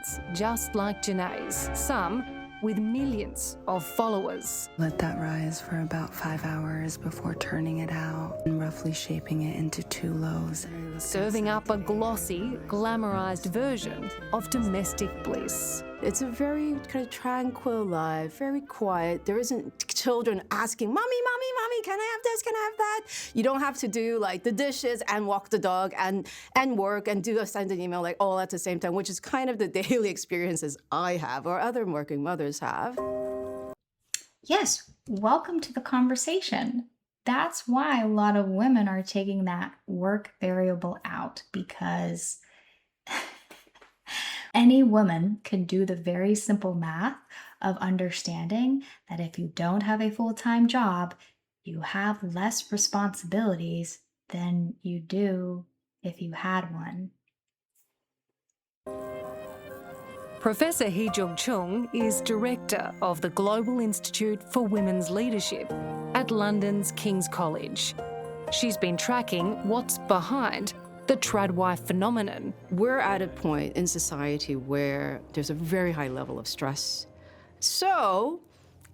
accounts just like Janae's, some with millions of followers. Let that rise for about 5 hours before turning it out and roughly shaping it into 2 loaves. Serving up a glossy, glamorized version of domestic bliss. It's a very kind of tranquil life, very quiet. There isn't children asking, Mommy, Mommy, Mommy, can I have this, can I have that? You don't have to do like the dishes and walk the dog and work and send an email like all at the same time, which is kind of the daily experiences I have or other working mothers have. Yes, welcome to the conversation. That's why a lot of women are taking that work variable out, because any woman can do the very simple math of understanding that if you don't have a full-time job, you have less responsibilities than you do if you had one. Professor Hee-Jung Chung is director of the Global Institute for Women's Leadership at London's King's College. She's been tracking what's behind the tradwife phenomenon. We're at a point in society where there's a very high level of stress. So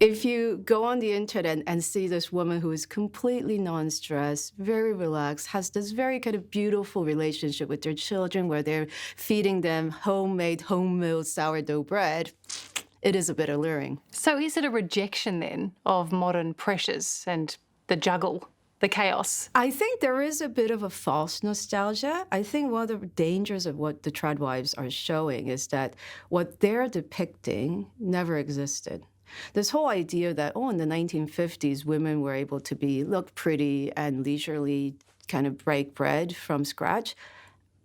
if you go on the internet and see this woman who is completely non-stressed, very relaxed, has this very kind of beautiful relationship with their children where they're feeding them homemade, home-milled sourdough bread, it is a bit alluring. So is it a rejection then of modern pressures and the juggle, the chaos? I think there is a bit of a false nostalgia. I think one of the dangers of what the Tradwives are showing is that what they're depicting never existed. This whole idea that, in the 1950s, women were able to look pretty and leisurely kind of break bread from scratch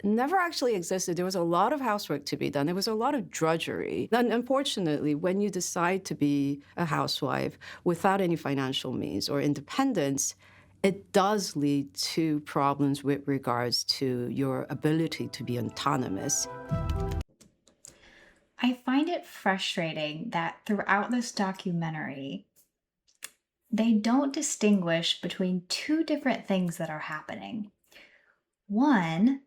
never actually existed. There was a lot of housework to be done. There was a lot of drudgery. And unfortunately, when you decide to be a housewife without any financial means or independence, it does lead to problems with regards to your ability to be autonomous. I find it frustrating that throughout this documentary, they don't distinguish between 2 different things that are happening. One,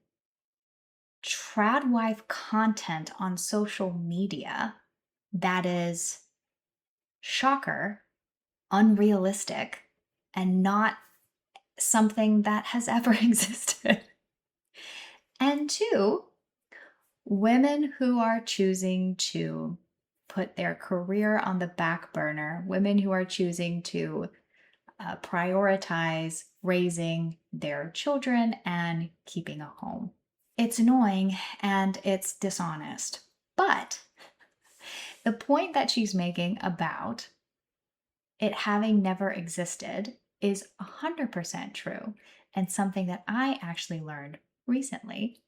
tradwife content on social media that is, shocker, unrealistic, and not something that has ever existed. And 2, women who are choosing to put their career on the back burner, women who are choosing to prioritize raising their children and keeping a home. It's annoying and it's dishonest. But the point that she's making about it having never existed is 100% true, and something that I actually learned recently.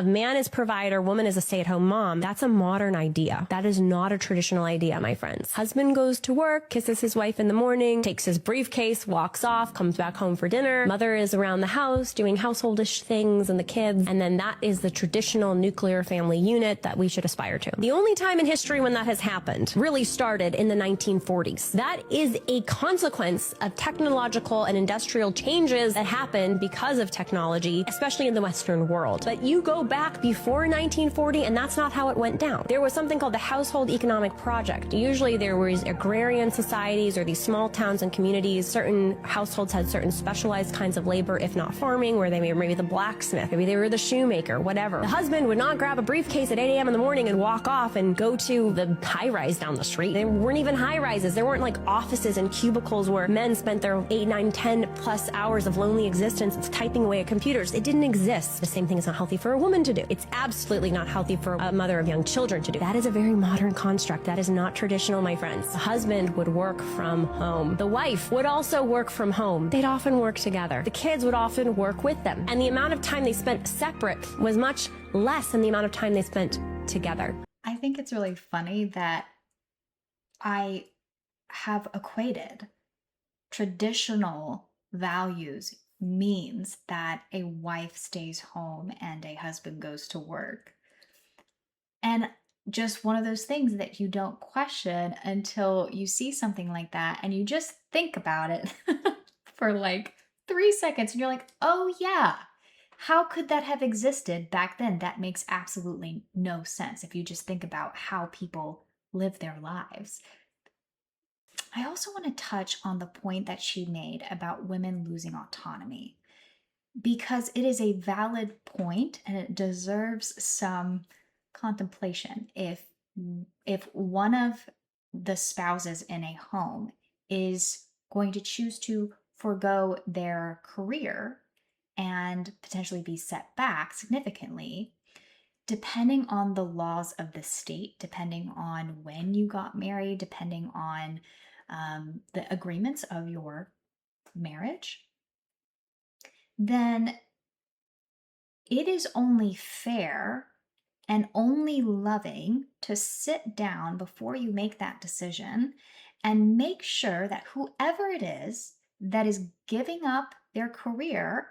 A man is provider, woman is a stay-at-home mom. That's a modern idea. That is not a traditional idea, my friends. Husband goes to work, kisses his wife in the morning, takes his briefcase, walks off, comes back home for dinner. Mother is around the house doing householdish things and the kids. And then that is the traditional nuclear family unit that we should aspire to. The only time in history when that has happened really started in the 1940s. That is a consequence of technological and industrial changes that happened because of technology, especially in the Western world. But you go back before 1940, and that's not how it went down. There was something called the Household Economic Project. Usually there was agrarian societies or these small towns and communities. Certain households had certain specialized kinds of labor, if not farming, where they were maybe the blacksmith, maybe they were the shoemaker, whatever. The husband would not grab a briefcase at 8 a.m. in the morning and walk off and go to the high-rise down the street. There weren't even high-rises. There weren't like offices and cubicles where men spent their 8, 9, 10 plus hours of lonely existence typing away at computers. It didn't exist. The same thing is not healthy for a woman to do. It's absolutely not healthy for a mother of young children to do. That is a very modern construct. That is not traditional, my friends. The husband would work from home. The wife would also work from home. They'd often work together. The kids would often work with them. And the amount of time they spent separate was much less than the amount of time they spent together. I think it's really funny that I have equated traditional values means that a wife stays home and a husband goes to work. And just one of those things that you don't question until you see something like that and you just think about it for like 3 seconds and you're like, oh yeah, How could that have existed back then? That makes absolutely no sense if you just think about how people live their lives. I also want to touch on the point that she made about women losing autonomy, because it is a valid point and it deserves some contemplation. If one of the spouses in a home is going to choose to forego their career and potentially be set back significantly, depending on the laws of the state, depending on when you got married, depending on the agreements of your marriage, then it is only fair and only loving to sit down before you make that decision and make sure that whoever it is that is giving up their career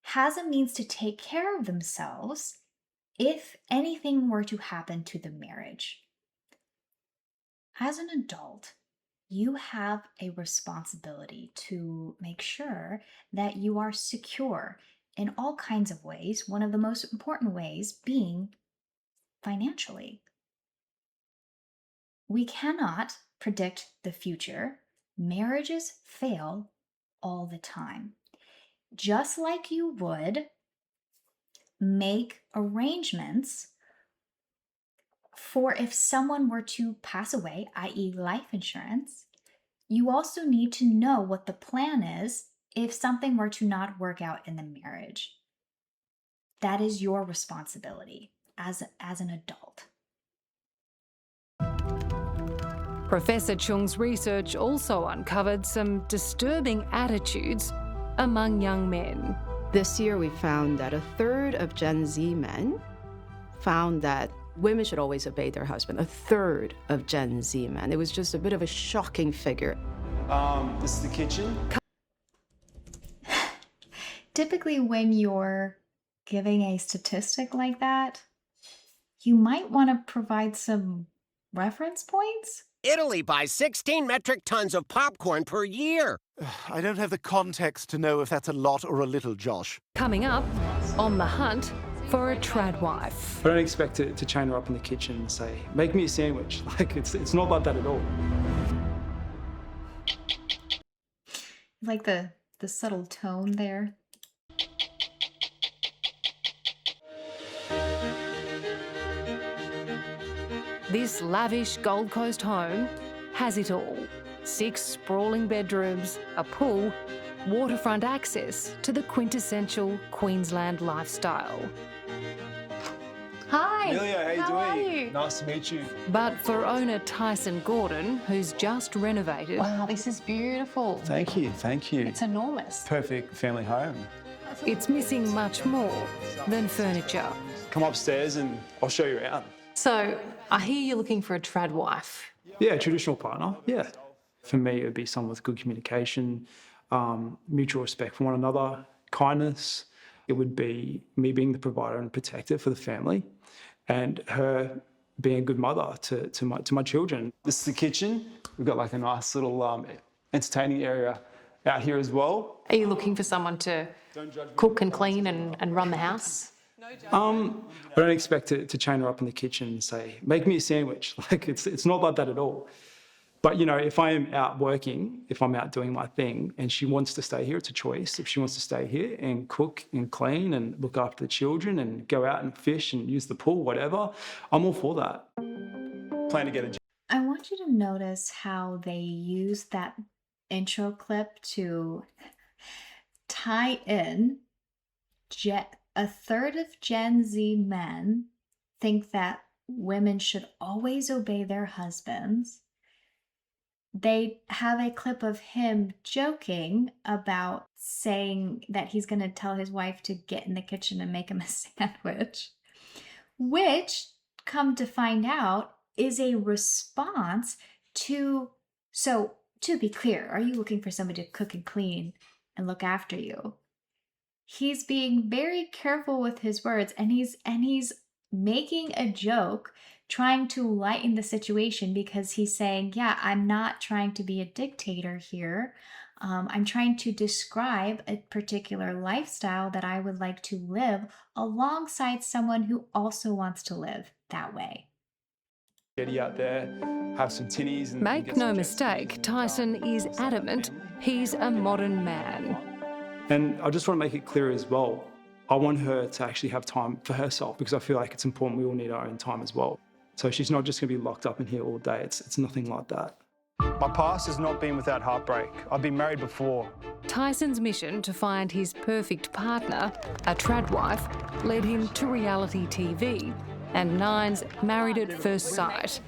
has a means to take care of themselves if anything were to happen to the marriage. As an adult, you have a responsibility to make sure that you are secure in all kinds of ways, one of the most important ways being financially. We cannot predict the future. Marriages fail all the time. Just like you would make arrangements for if someone were to pass away, i.e., life insurance, you also need to know what the plan is if something were to not work out in the marriage. That is your responsibility as an adult. Professor Chung's research also uncovered some disturbing attitudes among young men. This year, we found that a third of Gen Z men found that women should always obey their husband. A third of Gen Z men. It was just a bit of a shocking figure. This is the kitchen. Typically, when you're giving a statistic like that, you might want to provide some reference points. Italy buys 16 metric tons of popcorn per year. I don't have the context to know if that's a lot or a little, Josh. Coming up, on the hunt for a tradwife. I don't expect to chain her up in the kitchen and say, make me a sandwich. Like, it's not like that at all. Like the subtle tone there. This lavish Gold Coast home has it all. 6 sprawling bedrooms, a pool, waterfront access to the quintessential Queensland lifestyle. Hi. Amelia, how are you? Nice to meet you. But for owner Tyson Gordon, who's just renovated, Wow, this is beautiful. Thank you, thank you. It's enormous. Perfect family home. it's missing much more than furniture. Come upstairs and I'll show you around. So I hear you're looking for a trad wife. Yeah, traditional partner, yeah. For me, it would be someone with good communication, mutual respect for one another, kindness. It would be me being the provider and protector for the family, and her being a good mother to my children. This is the kitchen. We've got like a nice little entertaining area out here as well. Are you looking for someone to cook and clean and run the house? I don't expect to chain her up in the kitchen and say, make me a sandwich. Like, it's not like that at all. But, you know, if I am out working, if I'm out doing my thing and she wants to stay here, it's a choice. If she wants to stay here and cook and clean and look after the children and go out and fish and use the pool, whatever, I'm all for that. Plan to get a job. I want you to notice how they use that intro clip to tie in a third of Gen Z men think that women should always obey their husbands. They have a clip of him joking about saying that he's going to tell his wife to get in the kitchen and make him a sandwich, which, come to find out, is a response to... So, to be clear, are you looking for somebody to cook and clean and look after you? He's being very careful with his words, and he's making a joke, trying to lighten the situation, because he's saying, yeah, I'm not trying to be a dictator here. I'm trying to describe a particular lifestyle that I would like to live alongside someone who also wants to live that way. Getty out there, have some tinnies and Make get some no jet mistake, skis and, Tyson is start a adamant family. he's a modern man. And I just want to make it clear as well, I want her to actually have time for herself because I feel like it's important we all need our own time as well. So she's not just going to be locked up in here all day. It's nothing like that. My past has not been without heartbreak. I've been married before. Tyson's mission to find his perfect partner, a tradwife, led him to reality TV and Nine's Married at First Sight,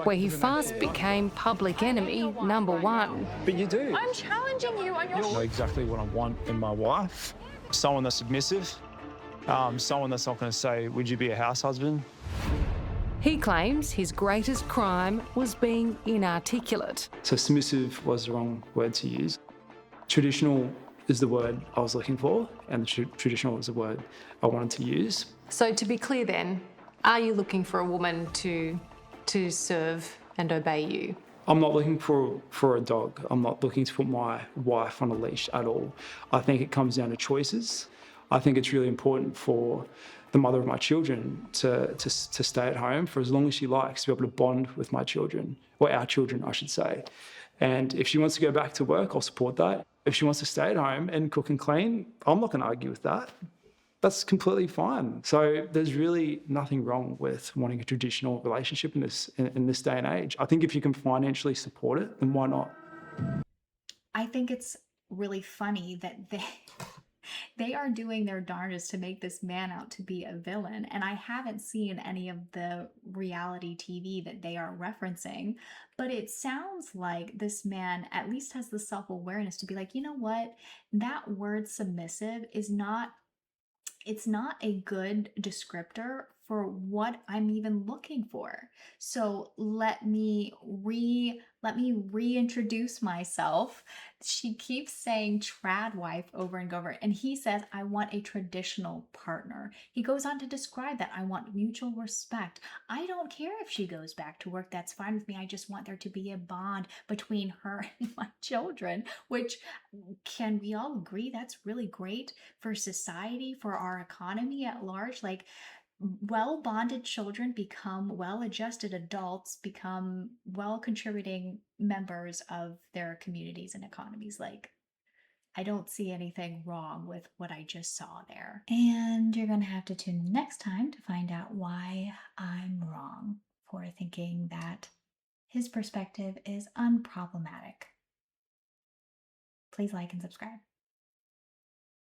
where he fast became public enemy #1. But you do. I'm challenging you on your... I know exactly what I want in my wife. Someone that's submissive. Someone that's not going to say, would you be a house husband? He claims his greatest crime was being inarticulate. So submissive was the wrong word to use. Traditional is the word I was looking for, and the traditional is the word I wanted to use. So to be clear then, are you looking for a woman to serve and obey you? I'm not looking for a dog. I'm not looking to put my wife on a leash at all. I think it comes down to choices. I think it's really important for the mother of my children to stay at home for as long as she likes, to be able to bond with my children, or our children, I should say. And if she wants to go back to work, I'll support that. If she wants to stay at home and cook and clean, I'm not going to argue with that. That's completely fine. So there's really nothing wrong with wanting a traditional relationship in this day and age. I think if you can financially support it, then why not? I think it's really funny that they are doing their darndest to make this man out to be a villain. And I haven't seen any of the reality TV that they are referencing, but it sounds like this man at least has the self-awareness to be like, you know what? That word submissive is not, it's not a good descriptor for what I'm even looking for. So let me reintroduce myself. She keeps saying tradwife over and over, and he says, I want a traditional partner. He goes on to describe that I want mutual respect. I don't care if she goes back to work. That's fine with me. I just want there to be a bond between her and my children, which, can we all agree, that's really great for society, for our economy at large? Like, well-bonded children become well-adjusted adults, become well-contributing members of their communities and economies. Like, I don't see anything wrong with what I just saw there. And you're going to have to tune in next time to find out why I'm wrong for thinking that his perspective is unproblematic. Please like and subscribe.